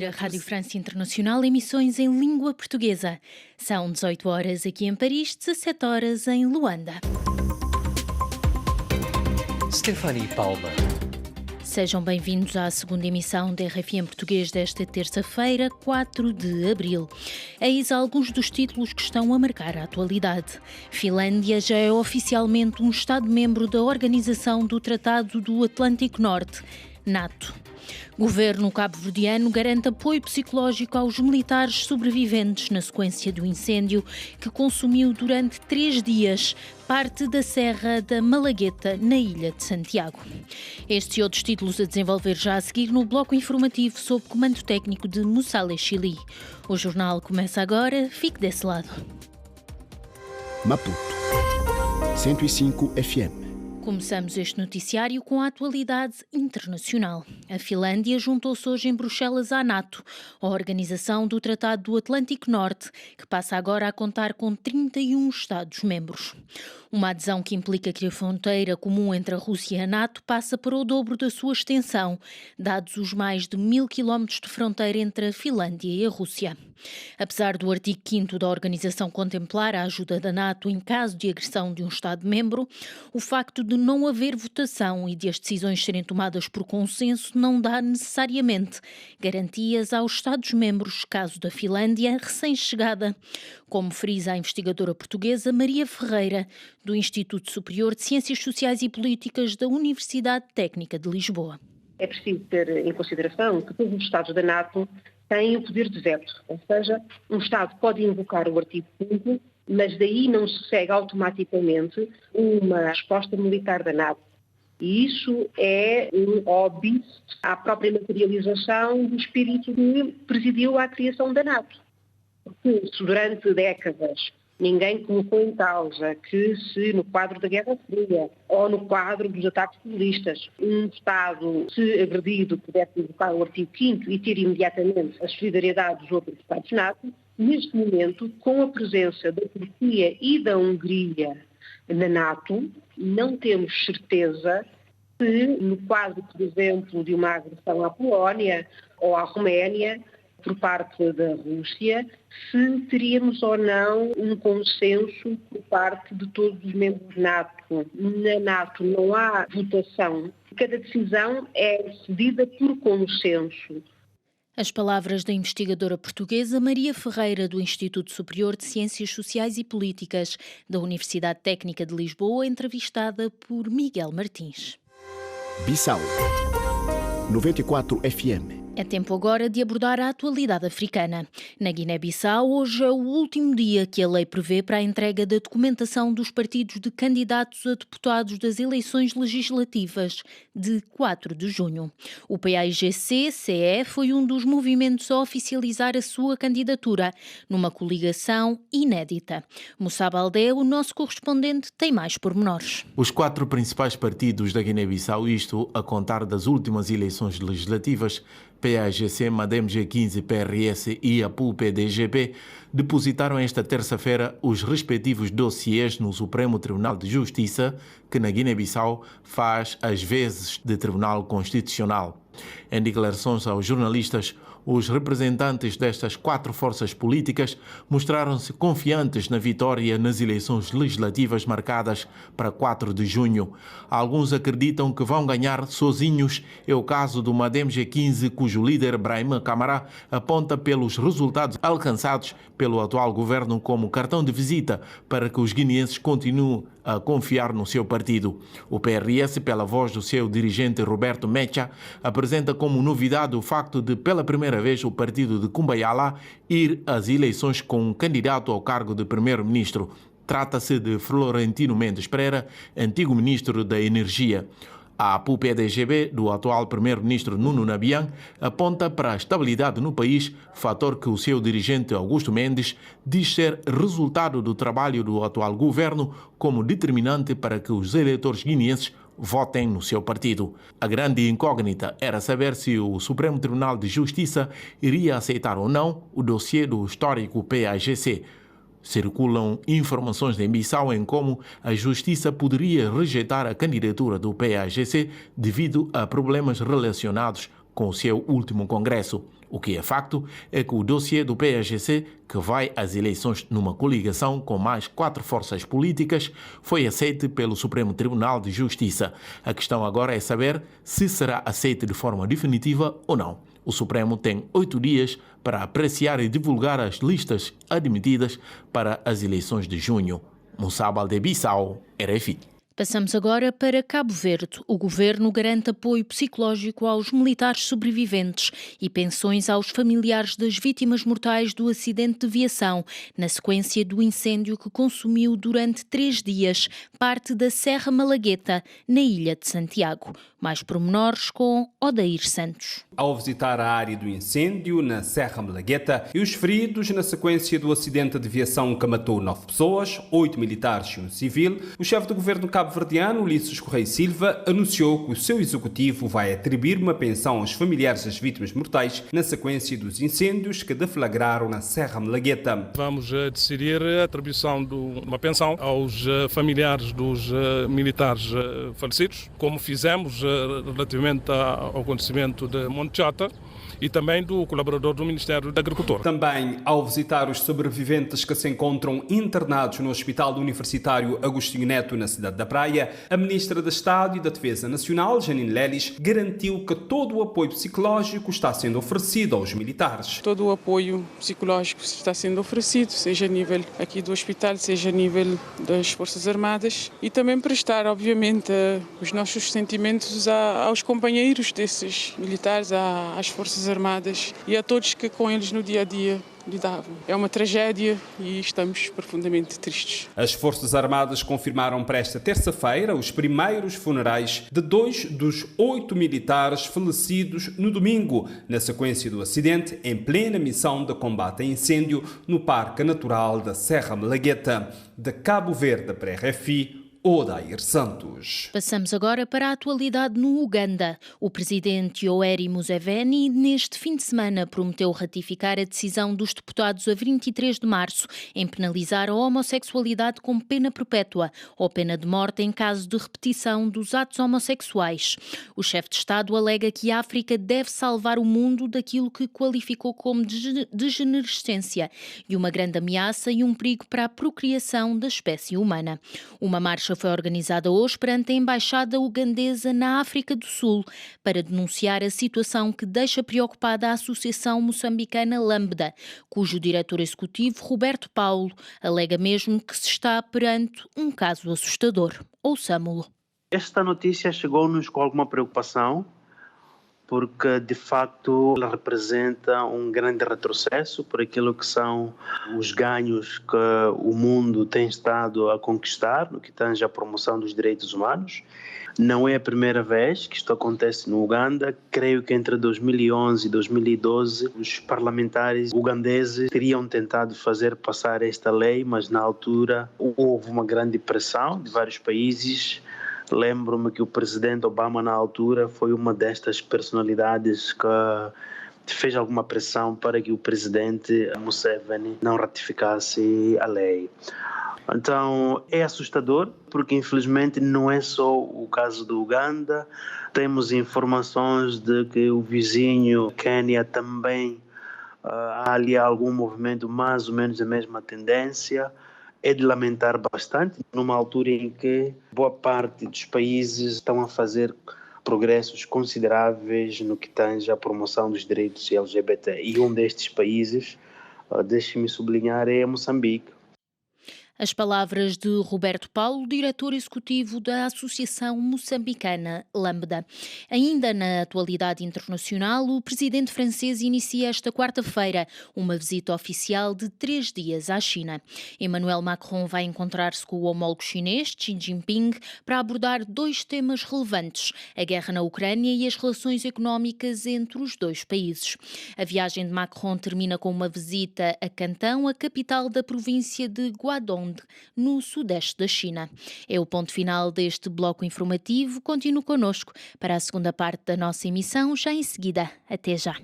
ouvir a Rádio França Internacional, emissões em língua portuguesa. São 18 horas aqui em Paris, 17 horas em Luanda. Stephanie Palma. Sejam bem-vindos à segunda emissão da RFI em português desta terça-feira, 4 de abril. Eis alguns dos títulos que estão a marcar a atualidade. Finlândia já é oficialmente um Estado-membro da Organização do Tratado do Atlântico Norte, NATO. Governo cabo-verdiano garante apoio psicológico aos militares sobreviventes na sequência do incêndio que consumiu durante 3 dias parte da Serra da Malagueta, na Ilha de Santiago. Estes e outros títulos a desenvolver já a seguir no bloco informativo sob comando técnico de Mussale Chili. O jornal começa agora, fique desse lado. Maputo 105 FM. Começamos este noticiário com a atualidade internacional. A Finlândia juntou-se hoje em Bruxelas à NATO, a Organização do Tratado do Atlântico Norte, que passa agora a contar com 31 Estados-membros. Uma adesão que implica que a fronteira comum entre a Rússia e a NATO passa para o dobro da sua extensão, dados os mais de 1000 quilómetros de fronteira entre a Finlândia e a Rússia. Apesar do artigo 5º da organização contemplar a ajuda da NATO em caso de agressão de um Estado-membro, o facto de não haver votação e de as decisões serem tomadas por consenso não dá necessariamente garantias aos Estados-membros, caso da Finlândia, recém-chegada, como frisa a investigadora portuguesa Maria Ferreira, do Instituto Superior de Ciências Sociais e Políticas da Universidade Técnica de Lisboa. É preciso ter em consideração que todos os Estados da NATO têm o poder de veto, ou seja, um Estado pode invocar o artigo 5, mas daí não se segue automaticamente uma resposta militar da NATO. E isso é um óbvio à própria materialização do espírito que presidiu à criação da NATO. Porque se durante décadas ninguém colocou em causa que se no quadro da Guerra Fria ou no quadro dos ataques terroristas um Estado, se agredido, pudesse invocar o artigo 5º e ter imediatamente a solidariedade dos outros Estados NATO, neste momento, com a presença da Turquia e da Hungria na NATO, não temos certeza se, no quadro, por exemplo, de uma agressão à Polónia ou à Roménia, por parte da Rússia, se teríamos ou não um consenso por parte de todos os membros NATO. Na NATO não há votação, cada decisão é decidida por consenso. As palavras da investigadora portuguesa Maria Ferreira, do Instituto Superior de Ciências Sociais e Políticas da Universidade Técnica de Lisboa, entrevistada por Miguel Martins. Bissau 94 FM. É tempo agora de abordar a atualidade africana. Na Guiné-Bissau, hoje é o último dia que a lei prevê para a entrega da documentação dos partidos de candidatos a deputados das eleições legislativas de 4 de junho. O PAIGC-CE foi um dos movimentos a oficializar a sua candidatura, numa coligação inédita. Moussa Baldé, o nosso correspondente, tem mais pormenores. Os 4 principais partidos da Guiné-Bissau, isto a contar das últimas eleições legislativas, PAIGC, MADEM G15, PRS e APU-PDGP, depositaram esta terça-feira os respectivos dossiês no Supremo Tribunal de Justiça, que na Guiné-Bissau faz as vezes de Tribunal Constitucional. Em declarações aos jornalistas, os representantes destas 4 forças políticas mostraram-se confiantes na vitória nas eleições legislativas marcadas para 4 de junho. Alguns acreditam que vão ganhar sozinhos. É o caso do MADEM G15, cujo líder, Brahima Camara, aponta pelos resultados alcançados pelo atual governo como cartão de visita para que os guineenses continuem a confiar no seu partido. O PRS, pela voz do seu dirigente Roberto Mecha, apresenta como novidade o facto de, pela primeira vez, o partido de Kumbayala ir às eleições com um candidato ao cargo de primeiro-ministro. Trata-se de Florentino Mendes Pereira, antigo ministro da Energia. A APU-PDGB, do atual primeiro-ministro Nuno Nabian, aponta para a estabilidade no país, fator que o seu dirigente Augusto Mendes diz ser resultado do trabalho do atual governo como determinante para que os eleitores guineenses votem no seu partido. A grande incógnita era saber se o Supremo Tribunal de Justiça iria aceitar ou não o dossiê do histórico PAIGC. Circulam informações de Bissau em como a Justiça poderia rejeitar a candidatura do PAIGC devido a problemas relacionados com o seu último congresso. O que é facto é que o dossiê do PAGC, que vai às eleições numa coligação com mais 4 forças políticas, foi aceito pelo Supremo Tribunal de Justiça. A questão agora é saber se será aceito de forma definitiva ou não. O Supremo tem 8 dias para apreciar e divulgar as listas admitidas para as eleições de junho. Moussa Baldé-Bissau, RFI. Passamos agora para Cabo Verde. O governo garante apoio psicológico aos militares sobreviventes e pensões aos familiares das vítimas mortais do acidente de viação, na sequência do incêndio que consumiu durante 3 dias parte da Serra Malagueta, na Ilha de Santiago. Mais pormenores com Odair Santos. Ao visitar a área do incêndio, na Serra Malagueta, e os feridos na sequência do acidente de viação que matou 9 pessoas, 8 militares e um civil, o chefe do governo cabo-verdiano, Ulisses Correia Silva, anunciou que o seu executivo vai atribuir uma pensão aos familiares das vítimas mortais na sequência dos incêndios que deflagraram na Serra Malagueta. Vamos decidir a atribuição de uma pensão aos familiares dos militares falecidos, como fizemos relativamente ao acontecimento de Monte Chata e também do colaborador do Ministério da Agricultura. Também, ao visitar os sobreviventes que se encontram internados no Hospital Universitário Agostinho Neto, na cidade da Praia, a Ministra de Estado e da Defesa Nacional, Janine Lelis, garantiu que todo o apoio psicológico está sendo oferecido aos militares. Todo o apoio psicológico está sendo oferecido, seja a nível aqui do hospital, seja a nível das Forças Armadas, e também prestar, obviamente, os nossos sentimentos aos companheiros desses militares, às Forças Armadas e a todos que com eles no dia a dia lidavam. É uma tragédia e estamos profundamente tristes. As Forças Armadas confirmaram para esta terça-feira os primeiros funerais de 2 dos 8 militares falecidos no domingo, na sequência do acidente em plena missão de combate a incêndio no Parque Natural da Serra Malagueta. De Cabo Verde para a RFI, Odair Santos. Passamos agora para a atualidade no Uganda. O presidente Yoweri Museveni, neste fim de semana, prometeu ratificar a decisão dos deputados a 23 de março em penalizar a homossexualidade com pena perpétua ou pena de morte em caso de repetição dos atos homossexuais. O chefe de Estado alega que a África deve salvar o mundo daquilo que qualificou como degenerescência e uma grande ameaça e um perigo para a procriação da espécie humana. Uma marcha foi organizada hoje perante a Embaixada Ugandesa na África do Sul para denunciar a situação que deixa preocupada a Associação Moçambicana Lambda, cujo diretor executivo, Roberto Paulo, alega mesmo que se está perante um caso assustador. Ouçamo-lo. Esta notícia chegou-nos com alguma preocupação, porque de facto ela representa um grande retrocesso por aquilo que são os ganhos que o mundo tem estado a conquistar no que tange à promoção dos direitos humanos. Não é a primeira vez que isto acontece no Uganda. Creio que entre 2011 e 2012 os parlamentares ugandeses teriam tentado fazer passar esta lei, mas na altura houve uma grande pressão de vários países. Lembro-me que o presidente Obama, na altura, foi uma destas personalidades que fez alguma pressão para que o presidente Museveni não ratificasse a lei. Então, é assustador, porque infelizmente não é só o caso do Uganda. Temos informações de que o vizinho Quênia também há ali algum movimento mais ou menos a mesma tendência. É de lamentar bastante, numa altura em que boa parte dos países estão a fazer progressos consideráveis no que tange à promoção dos direitos LGBT. E um destes países, deixe-me sublinhar, é Moçambique. As palavras de Roberto Paulo, diretor executivo da Associação Moçambicana Lambda. Ainda na atualidade internacional, o presidente francês inicia esta quarta-feira uma visita oficial de 3 dias à China. Emmanuel Macron vai encontrar-se com o homólogo chinês, Xi Jinping, para abordar 2 temas relevantes: a guerra na Ucrânia e as relações económicas entre os 2 países. A viagem de Macron termina com uma visita a Cantão, a capital da província de Guangdong, no sudeste da China. É o ponto final deste bloco informativo. Continue connosco para a segunda parte da nossa emissão, já em seguida. Até já.